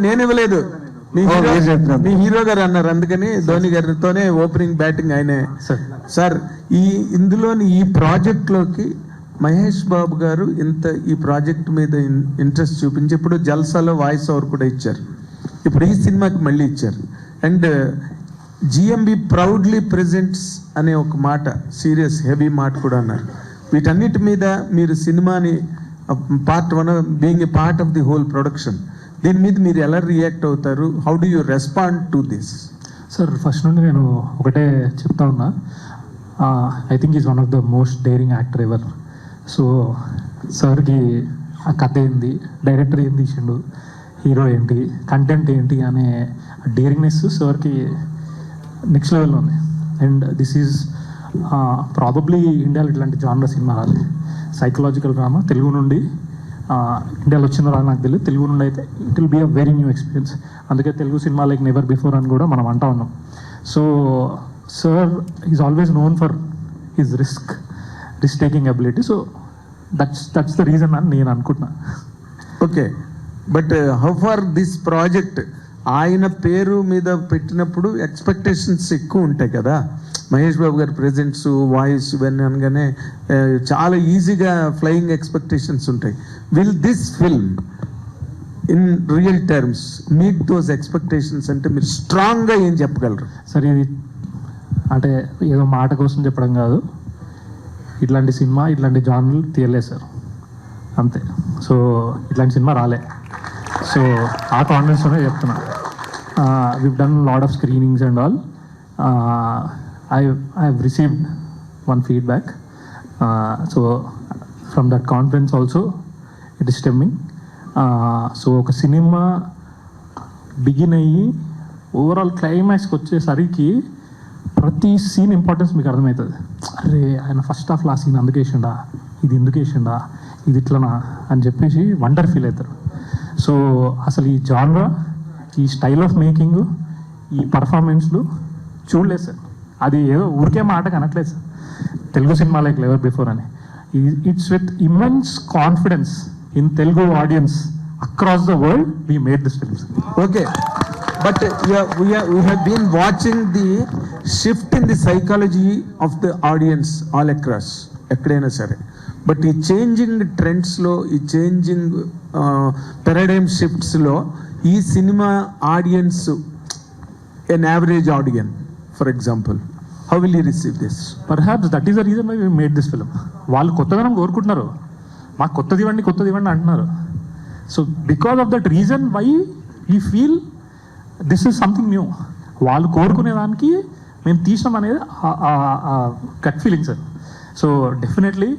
నేను ఇవ్వలేదు, మీ హీరో గారు అన్నారు, అందుకని ధోని గారితోనే ఓపెనింగ్ బ్యాటింగ్ ఆయనే. సార్ ఇందులోని ఈ ప్రాజెక్ట్ లోకి మహేష్ బాబు గారు ఈ ప్రాజెక్ట్ మీద ఇంట్రెస్ట్ చూపించి ఇప్పుడు జల్సాలో వాయిస్ ఓవర్ కూడా ఇచ్చారు, ఇప్పుడు ఈ సినిమాకి మళ్ళీ ఇచ్చారు. అండ్ జిఎంబి ప్రౌడ్లీ ప్రెజెంట్స్ అనే ఒక మాట, సీరియస్ హెవీ మాట కూడా అన్నారు. వీటన్నిటి మీద మీరు సినిమాని part 1 being a part of the whole production, దీని మీద మీరు ఎలా రియాక్ట్ అవుతారు? How do you respond to this? Sir first నుండి నేను ఒకటే చెప్తా ఉన్నా, I think is one of the most daring actor ever. So సార్కి ఆ కథ ఏంది, డైరెక్టర్ ఏం తీసిండు, హీరో ఏంటి, కంటెంట్ ఏంటి అనే డేరింగ్నెస్ సార్కి నెక్స్ట్ లెవెల్లో ఉంది. అండ్ దిస్ ఈజ్ ప్రాబబ్లీ ఇండియాలో ఇట్లాంటి జానర్ సినిమా రాదు. సైకలాజికల్ డ్రామా తెలుగు నుండి ఇండియాలో వచ్చిందో రాదు నాకు తెలియదు, తెలుగు నుండి అయితే it will be a very new experience. అందుకే Telugu cinema like never before అని కూడా మనం అంటా ఉన్నాం. So sir is always known for his risk taking ability. So that's the reason అని నేను అనుకుంటున్నా. Okay, but how far this project ఆయన పేరు మీద పెట్టినప్పుడు ఎక్స్పెక్టేషన్స్ ఎక్కువ ఉంటాయి కదా, మహేష్ బాబు గారి ప్రెజెంట్స్, వాయిస్ ఇవన్నీ అనగానే చాలా ఈజీగా ఫ్లయింగ్ ఎక్స్పెక్టేషన్స్ ఉంటాయి. Will this film in real terms meet those expectations? అంటే మీరు స్ట్రాంగ్గా ఏం చెప్పగలరు? సరే, ఇది అంటే ఏదో మాట కోసం చెప్పడం కాదు, ఇట్లాంటి సినిమా ఇట్లాంటి జానర్లు తీయలేదు సార్, అంతే. సో ఇట్లాంటి సినిమా రాలే, సో ఆ కాన్ఫిడెన్స్తోనే చెప్తున్నా. We done lot of screenings and all. I have received one feedback. So from that conference also, it is stemming. So ఒక సినిమా బిగిన్ అయ్యి ఓవరాల్ క్లైమాక్స్కి వచ్చేసరికి ప్రతి సీన్ ఇంపార్టెన్స్ మీకు అర్థమవుతుంది. అరే ఆయన ఫస్ట్ హాఫ్లో ఆ సీన్ అందుకు వేసిండా, ఇది ఎందుకు వేసిండా, ఇది ఇట్లనా అని చెప్పేసి వండర్ ఫీల్ అవుతారు. సో అసలు ఈ జానరా, ఈ స్టైల్ ఆఫ్ మేకింగ్, ఈ పర్ఫార్మెన్స్లు చూడలేదు సార్. అది ఏదో ఊరికే మాట కనట్లేదు sir, Telugu cinema like never before అని. It's with immense confidence in Telugu audience across the world we made this films. Okay, but we have been watching the shift in the psychology of the audience all across, ఎక్కడైనా సరే. But ఈ changing ట్రెండ్స్లో, ఈ changing paradigm షిఫ్ట్స్లో ఈ సినిమా audience, an average audience for example, how will you receive this? Perhaps that is the reason why we made this film. వాళ్ళు కొత్తదనం కోరుకుంటున్నారు, మాకు కొత్తది ఇవ్వండి అంటున్నారు. So because of that reason why we feel this is something new. వాళ్ళు కోరుకునేదానికి మేము తీసాం అనేది gut feeling sir. So definitely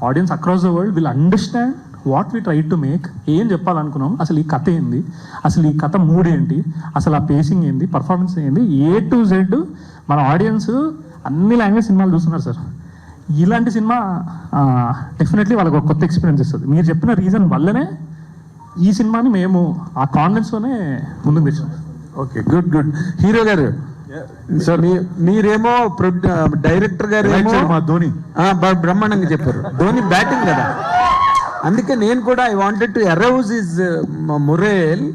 audience across the world will understand what we try to make. ఏం చెప్పాలనుకున్నాం, అసలు ఈ కథ ఏంది, అసలు ఈ కథ మూడ్ ఏంటి, అసలు ఆ పేసింగ్ ఏంది, పర్ఫార్మెన్స్ ఏంది, A to Z మన ఆడియన్స్ అన్ని లాంగ్వేజ్ సినిమాలు చూస్తున్నారు సార్. ఇలాంటి సినిమా డెఫినెట్లీ వాళ్ళకి ఒక కొత్త ఎక్స్పీరియన్స్ ఇస్తుంది. మీరు చెప్పిన రీజన్ వల్లనే ఈ సినిమాని మేము ఆ కాన్ఫిడెన్స్తోనే ముందుకు తెచ్చాం. Okay, good. హీరో గారు సార్, మీరేమో డైరెక్టర్ గారు మా ధోని బ్రహ్మాండంగా చెప్పారు. ధోని బ్యాటింగ్ కదా, అందుకే నేను కూడా I wanted to arouse his మొరేల్.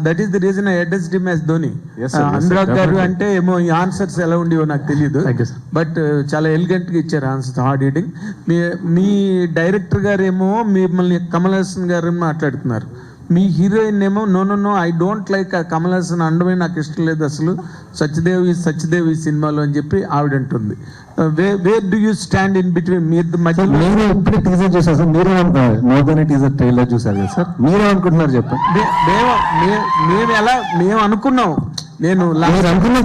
That is the reason I addressed him as Dhoni. Anurag గారు అంటే ఏమో ఈ ఆన్సర్స్ ఎలా ఉండేవో నాకు తెలియదు, బట్ చాలా ఎలిగెంట్ గా ఇచ్చారు ఆన్సర్స్, హార్డ్ హిట్టింగ్. మీ డైరెక్టర్ గారు ఏమో మిమ్మల్ని కమల్ హాసన్ గారు మాట్లాడుతున్నారు, మీ హీరోయిన్ ఏమో no I don't like Kamal Haasan అండమే నాకు ఇష్టం లేదు అసలు, సత్యదేవ్ ఈ సినిమాలో అని చెప్పి ఆవిడ అంటుంది. Wear do you stand in between? మీరు ఇప్పుడే టీజర్ చూసారు సార్, మీరే నోదని టీజర్ ట్రైలర్ చూసారు సార్, మీరే అనుకుంటున్నారు చెప్పండి. మేము అనుకున్నాం, నేను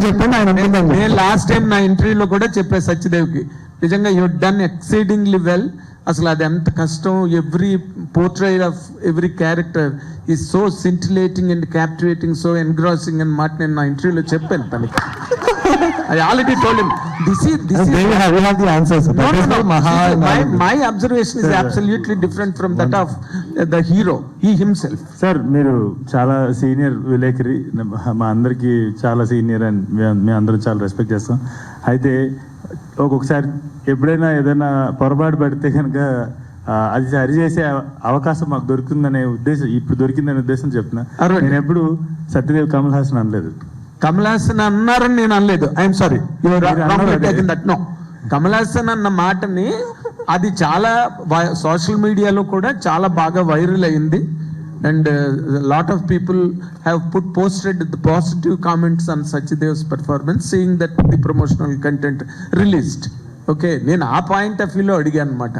చెప్పండి ఆయన అనుకున్నాను. నేను లాస్ట్ టైం నా ఇంటర్వ్యూలో కూడా చెప్పా సత్యదేవ్కి, నిజంగా యూ డన్ ఎక్సైడింగ్లీ వెల్. అసలు అది ఎంత కష్టం, every portrait of every character is so scintillating and captivating, so engrossing అని మాట నేను నా ఇంటర్వ్యూలో చెప్పాను తనకి. I already told him this is we have the answers. My observation is absolutely different from that of the hero, he himself. Sir, మీరు చాలా senior విలేకరి, మా అందరికి చాలా సీనియర్ అండ్ మేము అందరూ చాలా రెస్పెక్ట్ చేస్తాం. అయితే ఒక్కొక్కసారి ఎప్పుడైనా ఏదైనా పొరపాటు పడితే కనుక అది సరి చేసే అవకాశం మాకు దొరికిందనే ఉద్దేశం, ఇప్పుడు దొరికిందనే ఉద్దేశం చెప్తున్నా. అరవింద్. నేను ఎప్పుడు సత్యదేవ్ కమల్ హాసన్ అనలేదు. కమల్ హాసన్ అన్నారని నేను అనలేదు. I'm sorry, that no. Kamal Haasan అన్న మాటని అది చాలా సోషల్ మీడియాలో కూడా చాలా బాగా వైరల్ అయింది. And lot of people have posted the positive comments on Sachdev's performance, saying that the promotional content released. Okay, నేను ఆ పాయింట్ ఆఫ్ వ్యూలో అడిగాను అనమాట.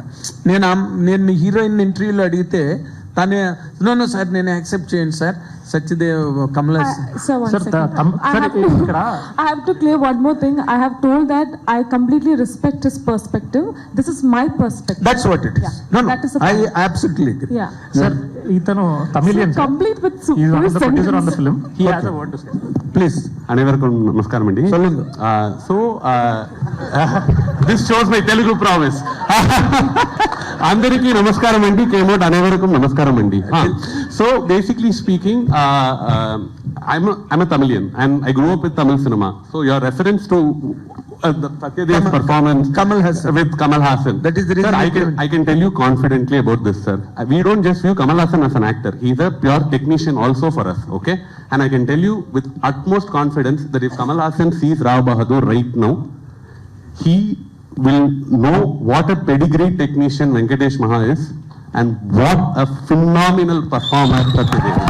నేను మీ హీరోయిన్ ఇంటర్వ్యూలో అడిగితే తనే నో సార్ నేను యాక్సెప్ట్ చేయండి sir Satyadev Kamal Haasan. Sir, one Sir, second. ఇక్కడ I have to clear one more thing. I have told that I completely respect his perspective. This is my perspective. That's what it is. Yeah, No, that is a I fact. absolutely agree. Yeah. Sir ఇతను Tamilian So complete with is one of the producer on the sentence. Film. He has a word to say. Please. అனைவருக்கும் నమస్కారం అండి. சொல்லுங்க. So this shows my Telugu promise. అందరికీ నమస్కారం అండి. కేమోట్ అనేవరకం నమస్కారం అండి. So basically speaking, I'm a Tamilian and I grew up with Tamil cinema. So your reference to Satyadev's performance Kamal Hassan. with Kamal Hassan. That is the reason Sir, I can tell you confidently about this, sir. We don't just view Kamal Hassan as an actor. He's a pure technician also for us, okay? And I can tell you with utmost confidence that if Kamal Hassan sees Rao Bahadur right now, he will know what a pedigree technician Venkatesh Maha is and what a phenomenal performer Satyadev is.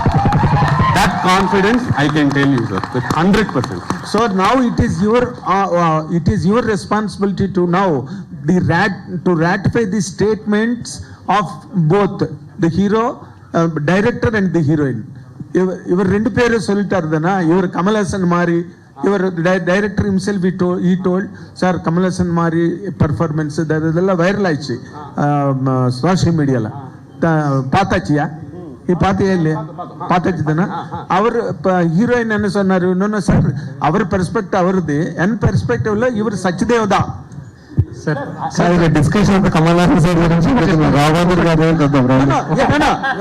That confidence I can tell you, sir, with 100%. So now it is your responsibility to now to ratify the statements of both the hero, director and the heroine. இவர் ரெண்டு பேரும் சொல்லிட்டாருதானா, இவர் கமல் ஹாசன் மாதிரி, இவர் director himself he told sir Kamal Haasan மாதிரி performance இதெல்லாம் viral ஆயிடுச்சு social மீடியால. பார்த்தாச்சியா? பார்த்தியா இல்லையா? பார்த்தாச்சு தானே. அவர் ஹீரோயின் என்ன சொன்னாரு, இன்னொன்னு சார் அவர் பெர்ஸ்பெக்டிவ் அவருது, என் பெர்ஸ்பெக்டிவ்ல இவர் సత్యదేవ్ దా. సార్ ఇది డిస్కషన్ అంతా కమల్ హాసన్ సార్ గురించి రాఘవేంద్ర గారు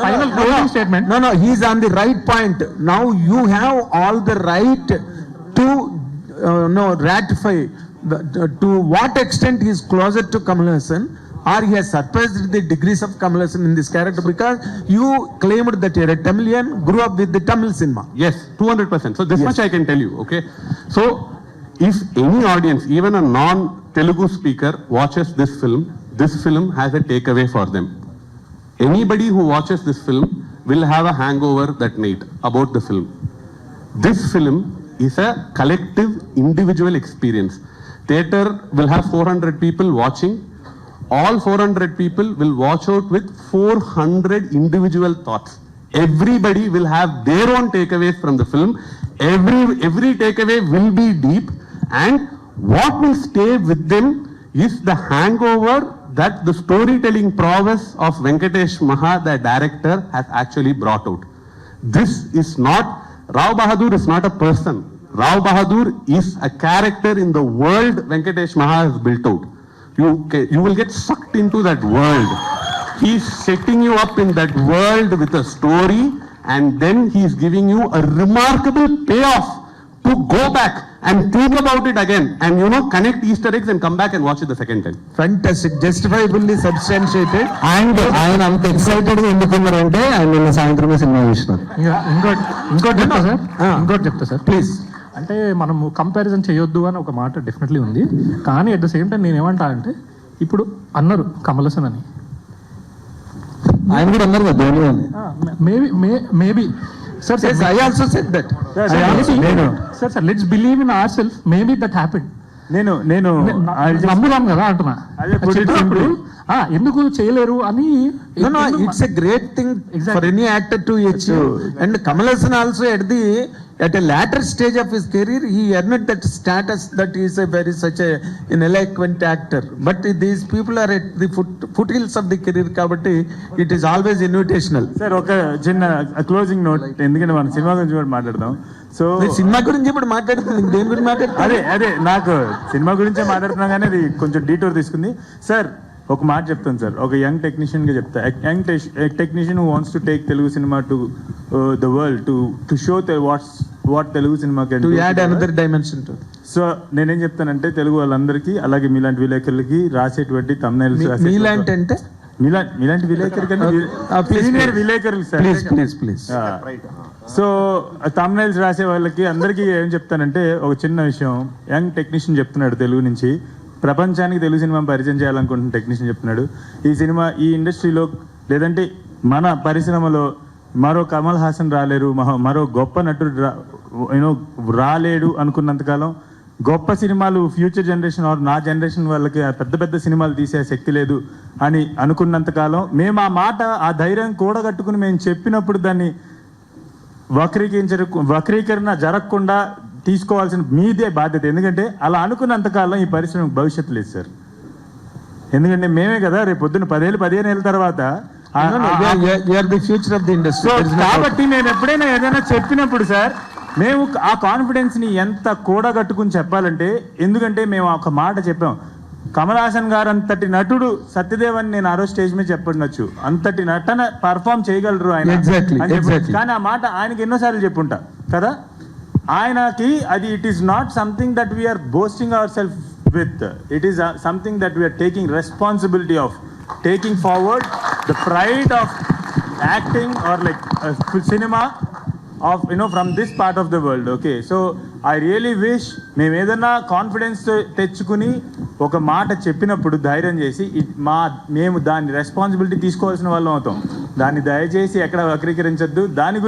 Final statement. No, he is on the right point. Now you have all the right to ratify to what extent he is closer to Kamal Hassan or he has surpassed the degrees of Kamal Hassan in this character, because you claimed that you are a Tamilian, grew up with the Tamil cinema. Yes, 200%. So this Yes. much I can tell you, okay? So if any audience, even a non-Telugu speaker watches this film has a takeaway for them. Anybody who watches this film will have a hangover that night about the film. This film is a collective individual experience. Theater will have 400 people watching. All 400 people will watch out with 400 individual thoughts. Everybody will have their own takeaways from the film. Every takeaway will be deep, and what will stay with them is the hangover that the storytelling prowess of Venkatesh Maha, the director, has actually brought out. This is not, Rao Bahadur is not a person. Rao Bahadur is a character in the world Venkatesh Maha has built out. You will get sucked into that world. He's setting you up in that world with a story, and then he's giving you a remarkable payoff to go back and think about it again and connect Easter eggs and come back and watch it the second time. Fantastic, justifiably substantiated. And ఆయన అంత excited గా ఎందుకున్నారంటే ఆయన నిన్న సాయంత్రమే cinema చూసినారు. ఇంకోటి చెప్తా sir, ఇంకోటి చెప్తా సార్ Please. అంటే మనము కంపారిజన్ చేయొద్దు అని ఒక మాట డెఫినెట్లీ ఉంది. కానీ అట్ ద సేమ్ టైం నేను ఏమంటా అంటే, ఇప్పుడు అన్నారు కమల్ హాసన్ అని, ఆయన కూడా అన్నారు కదా ధోని అని. Maybe sir Yes, I also said that. Sir let's believe in our self, maybe that happened. నేను నమ్ముదాం కదా అంటున్నా. అదే put it చెప్పినప్పుడు, ఎందుకు చేయలేరు అని. No, it's a great thing for any actor to achieve. And Kamal Hassan also at a later stage of his career, he earned that status that he is such an eloquent actor. But these people are at the foothills of the career, kabatti it is always invitational. Sir ఒక చిన్న closing note, ఎందుకంటే మనం cinema గురించి కూడా మాట్లాడదాం. So cinema గురించి ఇప్పుడు మాట్లాడుతుంది, దేని గురించి మాట్లాడుతుంది? అదే నాకు సినిమా గురించే మాట్లాడుతున్నా కానీ అది కొంచెం డీటోర్ తీసుకుంది. సార్ ఒక మాట చెప్తాను సార్, ఒక యంగ్ టెక్నీషియన్ గా చెప్తా. Young technician who wants to take Telugu cinema to the world, to show what Telugu cinema can to add another dimension to. So నేనేం చెప్తానంటే, తెలుగు వాళ్ళందరికీ అలాగే మీలాంటి విలేకరులకి రాసేటువంటి thumbnails మీలాంటి అంటే మీలాంటి విలేకరు కన్నా సీనియర్ విలేకరులు సార్. ప్లీజ్ సో తమ్నైల్స్ రాసే వాళ్ళకి అందరికీ ఏం చెప్తానంటే ఒక చిన్న విషయం. యంగ్ టెక్నీషియన్ చెప్తున్నాడు తెలుగు నుంచి, ప్రపంచానికి తెలుగు సినిమా పరిచయం చేయాలనుకుంటున్న టెక్నీషియన్ చెప్తున్నాడు. ఈ సినిమా ఈ ఇండస్ట్రీలో లేదంటే మన పరిశ్రమలో మరో కమల్ హాసన్ రాలేరు, మరో గొప్ప నటుడు రాలేడు అనుకున్నంతకాలం గొప్ప సినిమాలు ఫ్యూచర్ జనరేషన్ ఆర్ నా జనరేషన్ వాళ్ళకి పెద్ద పెద్ద సినిమాలు తీసే శక్తి లేదు అని అనుకున్నంతకాలం మేము ఆ మాట ఆ ధైర్యం కూడగట్టుకుని మేము చెప్పినప్పుడు దాన్ని వక్రీకరణ జరగకుండా తీసుకోవాల్సిన మీదే బాధ్యత. ఎందుకంటే అలా అనుకున్నంతకాలం ఈ పరిశ్రమకు భవిష్యత్తు లేదు సార్. ఎందుకంటే మేమే కదా రేపు పొద్దున్న 10-15 ఏళ్ళ తర్వాత ఫ్యూచర్ ఆఫ్ ది ఇండస్ట్రీ. కాబట్టి నేను ఎప్పుడైనా ఏదైనా చెప్పినప్పుడు సార్ మేము ఆ కాన్ఫిడెన్స్ ని ఎంత కూడగట్టుకుని చెప్పాలంటే, ఎందుకంటే మేము ఒక మాట చెప్పాం, కమల్ హాసన్ గారు అంతటి నటుడు సత్యదేవ్ అని నేను ఆ రోజు స్టేజ్ మీద చెప్పండొచ్చు, అంతటి నటన పర్ఫామ్ చేయగలరు ఆయన అని చెప్పి. కానీ ఆ మాట ఆయనకి ఎన్నోసార్లు చెప్పుంటా కదా. ఆయనకి అది it is not something that we are boasting our self with, it is something that we are taking responsibility of, taking forward the pride of acting or like సినిమా of from this part of the world. Okay, so I really wish మేము ఏదైనా confidence తెచ్చుకుని ఒక మాట చెప్పినప్పుడు ధైర్యం చేసి మేము దాని రెస్పాన్సిబిలిటీ తీసుకోవాల్సిన వాళ్ళం అవుతాం. దాన్ని దయచేసి ఎక్కడ వక్రీకరించొద్దు. దాని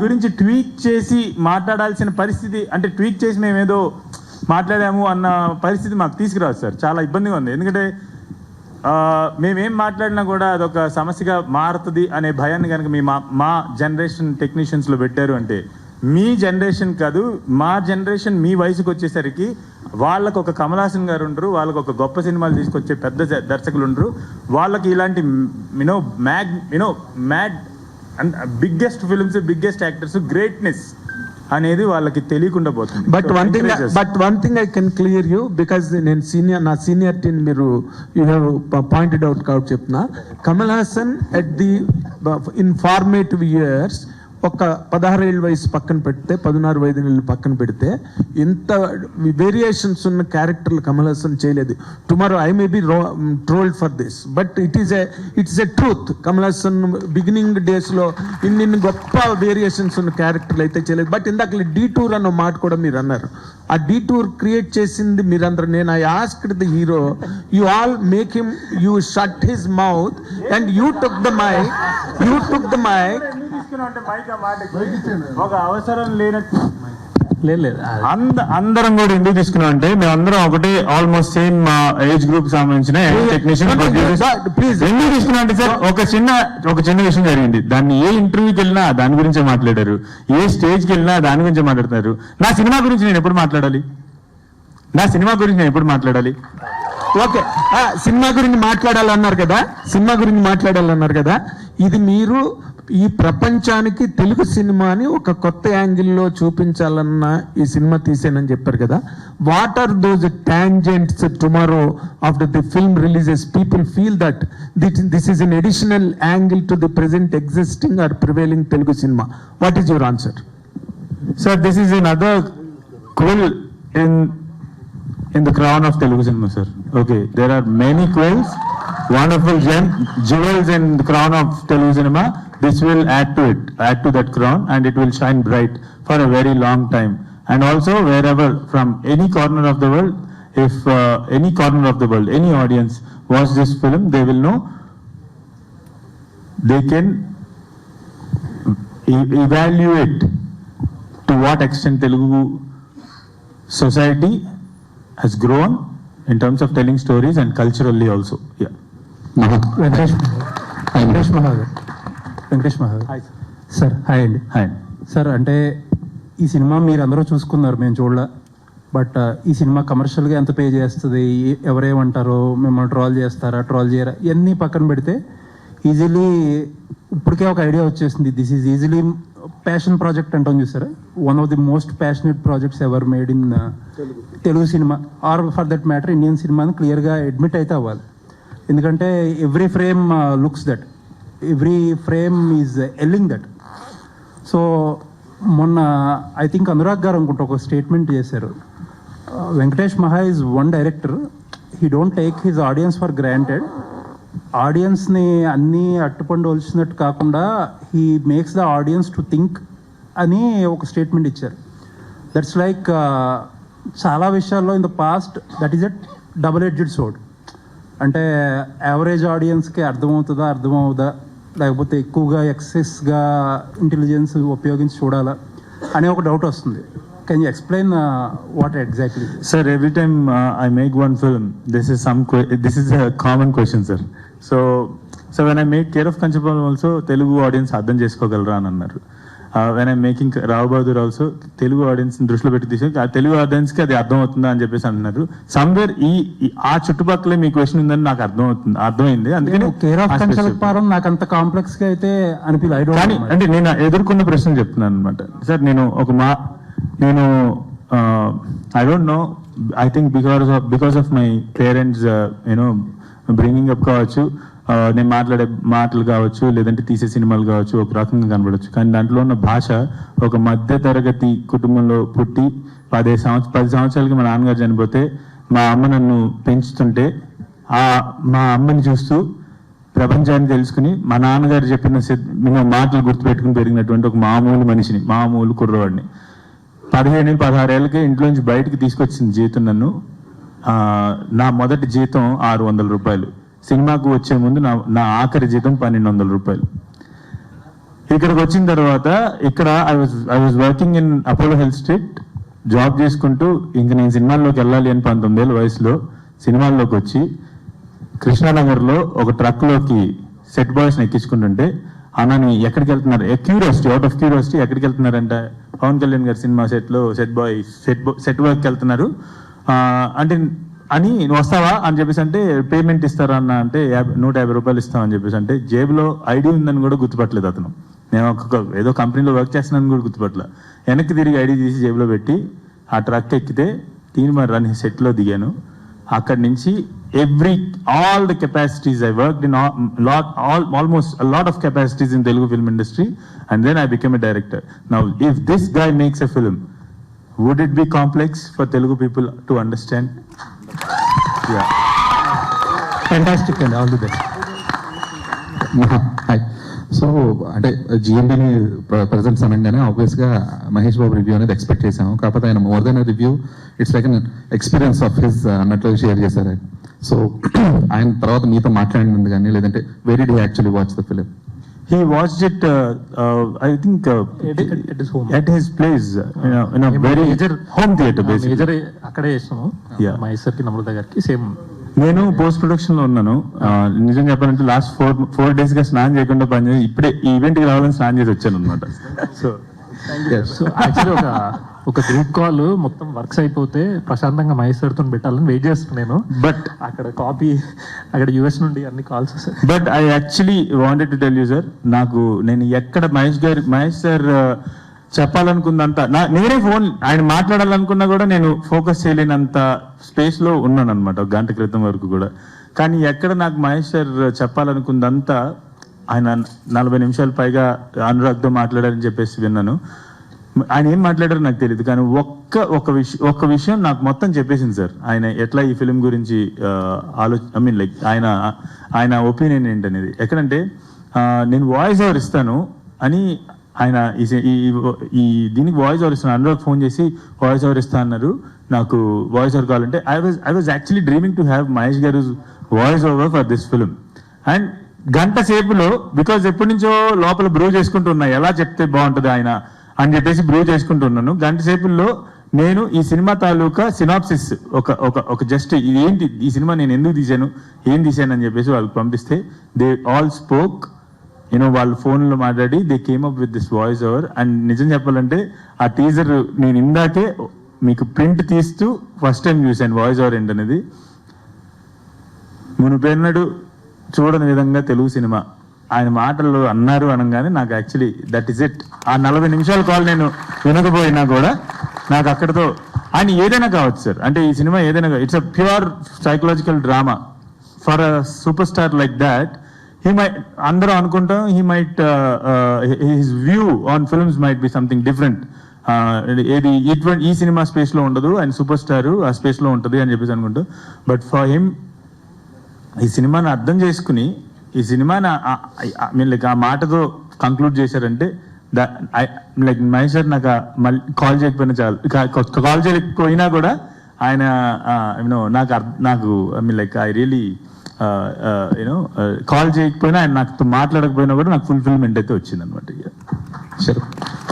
గురించి ట్వీక్ చేసి మాట్లాడాల్సిన పరిస్థితి, అంటే ట్వీక్ చేసి మేము ఏదో మాట్లాడాము అన్న పరిస్థితి మాకు తీసుకురాదు సార్. చాలా ఇబ్బందిగా ఉంది. ఎందుకంటే మేమేం మాట్లాడినా కూడా అదొక సమస్యగా మారుతుంది అనే భయాన్ని కనుక మా జనరేషన్ టెక్నీషియన్స్లో పెట్టారు అంటే, మీ జనరేషన్ కాదు మా జనరేషన్ మీ వయసుకు వచ్చేసరికి వాళ్ళకు ఒక కమల్ హాసన్ గారు ఉండరు, వాళ్ళకు ఒక గొప్ప సినిమాలు తీసుకొచ్చే పెద్ద దర్శకులు ఉండరు, వాళ్ళకి ఇలాంటి mad and biggest films, biggest actors, greatness అనేది వాళ్ళకి తెలియకుండా పోతుంది. But one thing I can clear you, because నేను నా సీనియారిటీని మీరు యూ హ్యావ్ పాయింటెడ్ అవుట్ కాబట్టి చెప్తున్నా. Kamal Haasan at the in formative years ఒక 16 ఏళ్ళ వయసు పక్కన పెడితే, 16-15 ఏళ్ళు పక్కన పెడితే ఇంత వేరియేషన్స్ ఉన్న క్యారెక్టర్లు కమల్ హాసన్ చేయలేదు. Tomorrow I may be trolled for this, but it's a truth. Kamal Haasan beginning డేస్లో ఇన్ని గొప్ప వేరియేషన్స్ ఉన్న క్యారెక్టర్లు అయితే చేయలేదు. బట్ ఇందాక డీటూర్ అన్న మాట కూడా మీరు అన్నారు. ఆ డీటూర్ క్రియేట్ చేసింది మీరందరూ. నేను I asked the hero, you all make him, you shut his mouth and you took the mic. ఒక అవసరం లేనట్టు లేదు అందరం కూడా ఎందుకు తీసుకున్నాం అంటే, మేమందరం ఒకటే ఆల్మోస్ట్ సేమ్ ఏజ్ గ్రూప్ సంబంధించిన టెక్నీషియన్ ప్లీజ్ ఎందుకు తీసుకున్నాం అంటే సార్, ఒక చిన్న విషయం జరిగింది. దాన్ని ఏ ఇంటర్వ్యూకి వెళ్ళినా దాని గురించే మాట్లాడారు, ఏ స్టేజ్కి వెళ్ళినా దాని గురించే మాట్లాడుతున్నారు. నా సినిమా గురించి నేను ఎప్పుడు మాట్లాడాలి? ఓకే, సినిమా గురించి మాట్లాడాలన్నారు కదా. ఇది మీరు ఈ ప్రపంచానికి తెలుగు సినిమాని ఒక కొత్త యాంగిల్లో చూపించాలన్న ఈ సినిమా తీసేనని చెప్పారు కదా. What are those tangents tomorrow after the film releases people feel that this is an additional angle to the present existing or prevailing Telugu సినిమా? What is your answer? Sir, this is another quill in the crown of Telugu cinema, sir. Okay, there are many quills, wonderful jewels in the crown of Telugu cinema. This will add to that crown, and it will shine bright for a very long time. And also, wherever, from any corner of the world, if any audience watch this film, they will know, they can evaluate to what extent Telugu society has grown in terms of telling stories and culturally also. Yeah. Venkatesh Mahadev sir. Hi అండి. Sir, అంటే ఈ cinema మీరు అందరూ చూసుకున్నారు, మేము చూడలే. But ఈ cinema కమర్షియల్గా ఎంత పే చేస్తుంది, ఎవరేమంటారో, మిమ్మల్ని ట్రోల్ చేస్తారా, ట్రోల్ చేయరా, ఇవన్నీ పక్కన పెడితే ఈజీలీ ఇప్పటికే ఒక ఐడియా వచ్చేసింది. This is easily passion project అంటాం చూసారా, one of the most passionate projects ever made in Telugu సినిమా or for that matter Indian సినిమా అని క్లియర్గా అడ్మిట్ అయితే అవ్వాలి. ఎందుకంటే every frame looks that, every frame is yelling that. So మొన్న ఐ థింక్ అనురాగ్ గారు అనుకుంటా ఒక స్టేట్మెంట్ చేశారు, Venkatesh Maha is one director, he don't take his audience for granted ఆడియన్స్ని అన్నీ అట్టుపండు ఒలిచినట్టు కాకుండా he makes the audience to think అని ఒక స్టేట్మెంట్ ఇచ్చారు. దట్స్ లైక్ చాలా విషయాల్లో in the past that is a double edged sword. అంటే యావరేజ్ ఆడియన్స్కి అర్థమవుదా లేకపోతే ఎక్కువగా ఎక్సెస్గా ఇంటెలిజెన్స్ ఉపయోగించి చూడాలా అనే ఒక డౌట్ వస్తుంది. Can you explain what exactly? Sir, every time I make one film, this is a common question, sir. So when I make Care of Kanchapalem also, Telugu audience అర్థం చేసుకోగలరా అని అన్నారు. When I'm making Rao Bahadur also, Telugu audience దృష్టిలో పెట్టి తీసారు, ఆ తెలుగు ఆడియన్స్కి అది అర్థం అవుతుందా అని చెప్పేసి అంటున్నారు. సమ్వేర్ ఆ చుట్టుపక్కల మీ క్వశ్చన్ ఉందని నాకు అర్థమైంది. అందుకని కేర్ ఆఫ్ కంచలపారం నాకు అంత కాంప్లెక్స్ గా అయితే అనిపించలేదు. కానీ అంటే నేను ఎదుర్కొన్న ప్రశ్న చెప్తున్నాను అనమాట. సార్ నేను I don't know, I think because of my parents you know bringing up కావచ్చు, నేను మాట్లాడే మాటలు కావచ్చు, లేదంటే తీసే సినిమాలు కావచ్చు, ఒక రకంగా కనబడవచ్చు. కానీ దాంట్లో ఉన్న భాష, ఒక మధ్య తరగతి కుటుంబంలో పుట్టి 10 సంవత్సరాలకి మా నాన్నగారు చనిపోతే మా అమ్మ నన్ను పెంచుతుంటే మా అమ్మని చూస్తూ ప్రపంచాన్ని తెలుసుకుని మా నాన్నగారు చెప్పిన మాటలు గుర్తుపెట్టుకుని పెరిగినటువంటి ఒక మామూలు మనిషిని, మామూలు కుర్రవాడిని. 15-16 ఏళ్ళకి ఇంట్లోంచి బయటకు తీసుకొచ్చిన జీతం నన్ను, నా మొదటి జీతం 600 రూపాయలు. సినిమాకు వచ్చే ముందు నా ఆఖరి జీతం 1200 రూపాయలు. ఇక్కడికి వచ్చిన తర్వాత ఇక్కడ I was working in Apollo health street, job చేసుకుంటూ ఇంక నేను సినిమాల్లోకి వెళ్ళాలి అని 19 ఏళ్ళ వయసులో సినిమాల్లోకి వచ్చి కృష్ణానగర్లో ఒక ట్రక్లోకి సెట్ బాయ్స్ని ఎక్కించుకుంటుంటే, అన్నని ఎక్కడికి వెళ్తున్నారు, క్యూరియాసిటీ, అవుట్ ఆఫ్ క్యూరియాసిటీ ఎక్కడికి వెళ్తున్నారంటే పవన్ కళ్యాణ్ గారి సినిమా సెట్ వర్క్కి వెళ్తున్నారు అంటే అని వస్తావా అని చెప్పేసి అంటే, పేమెంట్ ఇస్తారా అన్న అంటే 150 రూపాయలు ఇస్తామని చెప్పేసి అంటే, జేబులో ఐడి ఉందని కూడా గుర్తుపట్టలేదు అతను. నేను ఏదో కంపెనీలో వర్క్ చేస్తున్నాను కూడా గుర్తుపట్టలే. వెనక్కి తిరిగి ఐడి తీసి జేబులో పెట్టి ఆ ట్రక్ ఎక్కితే తీన్మార్ అని సెట్లో దిగాను. అక్కడి నుంచి all the capacities I worked in, almost a lot of capacities in Telugu film industry, and then I became a director. Now if this guy makes a film, would it be complex for Telugu people to understand? Yeah. Fantastic and all the best. Hi. So అంటే జిఎంబీని present సమయంగానే ఆబ్వియస్గా Mahesh Babu review అనేది expect చేసాము. కాకపోతే ఆయన more than review, it's like an experience of his అన్నట్లు share చేశారు ఆయన. So ఆయన తర్వాత మీతో మాట్లాడినందు కానీ, లేదంటే very day actually watch the film? He watched it, I think, at his home, at his place, in a very home theater basically. Major అక్కడే చేస్తాము. Yeah. మహేశ్వర్కి నమ్రత గారికి సేమ్. నేను పోస్ట్ ప్రొడక్షన్ లో ఉన్నాను. నిజం చెప్పాలంటే లాస్ట్ 4 days గా స్నానం చేయకుండా పనిచేసి ఇప్పుడే ఈ ఈవెంట్ కి రావాలని స్నానం చేసి వచ్చాను అనమాట. సో యాక్చువల్లీ ఒక గ్రూప్ కాల్ మొత్తం వర్క్స్ అయిపోతే ప్రశాంతంగా మహేశ్వర్తో పెట్టాలని వెయిట్ చేస్తున్నాను. బట్ అక్కడ కాపీ, అక్కడ యుఎస్ నుండి అన్ని కాల్స్ వస్తాయి. But I actually wanted to tell you sir, నేను ఎక్కడ మహేష్ సార్ చెప్పాలనుకున్నంత, నేనే ఫోన్ ఆయన మాట్లాడాలనుకున్నా కూడా నేను ఫోకస్ చేయలేనంత స్పేస్ లో ఉన్నాను అనమాట, ఒక గంట క్రితం వరకు కూడా. కానీ ఎక్కడ నాకు మహేష్ సార్ చెప్పాలనుకుందంతా ఆయన 40 నిమిషాలు పైగా అనురాగ్తో మాట్లాడారని చెప్పేసి విన్నాను. ఆయన ఏం మాట్లాడారో నాకు తెలియదు, కానీ ఒక్క విషయం నాకు మొత్తం చెప్పేసింది సార్. ఆయన ఎట్లా ఈ ఫిలిం గురించి ఐ మీన్ లైక్ ఆయన ఒపీనియన్ ఏంటనేది. ఎక్కడంటే నేను వాయిస్ ఓవర్ ఇస్తాను అని ఆయన ఈ దీనికి వాయిస్ ఓవర్ ఇస్తాను, అనురాగ్ ఫోన్ చేసి వాయిస్ ఓవర్ ఇస్తా అన్నారు, నాకు వాయిస్ ఓవర్ కావాలంటే I was actually dreaming to have Mahesh garu voice over for this film. And గంట సేపులో, బికాజ్ ఎప్పటి నుంచో లోపల బ్రూ చేసుకుంటున్నా ఎలా చెప్తే బాగుంటుంది ఆయన అని చెప్పేసి బ్రూ చేసుకుంటున్నాను. గంట సేపుల్లో నేను ఈ సినిమా తాలూకా సినాప్సిస్ ఒక జస్ట్ ఏంటి ఈ సినిమా నేను ఎందుకు తీశాను, ఏం తీశాను అని చెప్పేసి వాళ్ళకి పంపిస్తే దే ఆల్ స్పోక్, వాళ్ళు ఫోన్లో మాట్లాడి they came up with this voice over. And నిజం చెప్పాలంటే ఆ టీజర్ నేను ఇందాకే మీకు ప్రింట్ తీస్తూ ఫస్ట్ టైం చూశాను వాయిస్ ఓవర్ ఏంటనేది. మునుపెన్నడు చూడని విధంగా తెలుగు సినిమా ఆయన మాటల్లో అన్నారు అనగానే నాకు యాక్చువల్లీ దట్ ఈస్ ఇట్. ఆ 40 నిమిషాల కాల్ నేను వినకపోయినా కూడా నాకు అక్కడితో ఆయన ఏదైనా కావచ్చు సార్, అంటే ఈ సినిమా ఏదైనా, it's a pure psychological drama for a super star like that. He might, అందరూ అనుకుంటాం he might his view on films might be something different, ఏది ఇటువంటి ఈ సినిమా స్పేస్ లో ఉండదు, ఆయన సూపర్ స్టార్ ఆ స్పేస్ లో ఉంటుంది అని చెప్పేసి అనుకుంటాం. బట్ ఫర్ హిమ్ ఈ సినిమాని అర్థం చేసుకుని ఈ సినిమాని మీరు లైక్ ఆ మాటతో కంక్లూడ్ చేశారంటే లైక్ మహేష్ సార్ నాకు మళ్ళీ కాల్ చేయకపోయినా చాలు, కాల్ చేయకపోయినా కూడా ఆయన యూనో నాకు I mean like I really you know call చేయకపోయినా ఆయన నాకు మాట్లాడకపోయినా కూడా నాకు ఫుల్ఫిల్మెంట్ అయితే వచ్చింది అనమాట. Sure.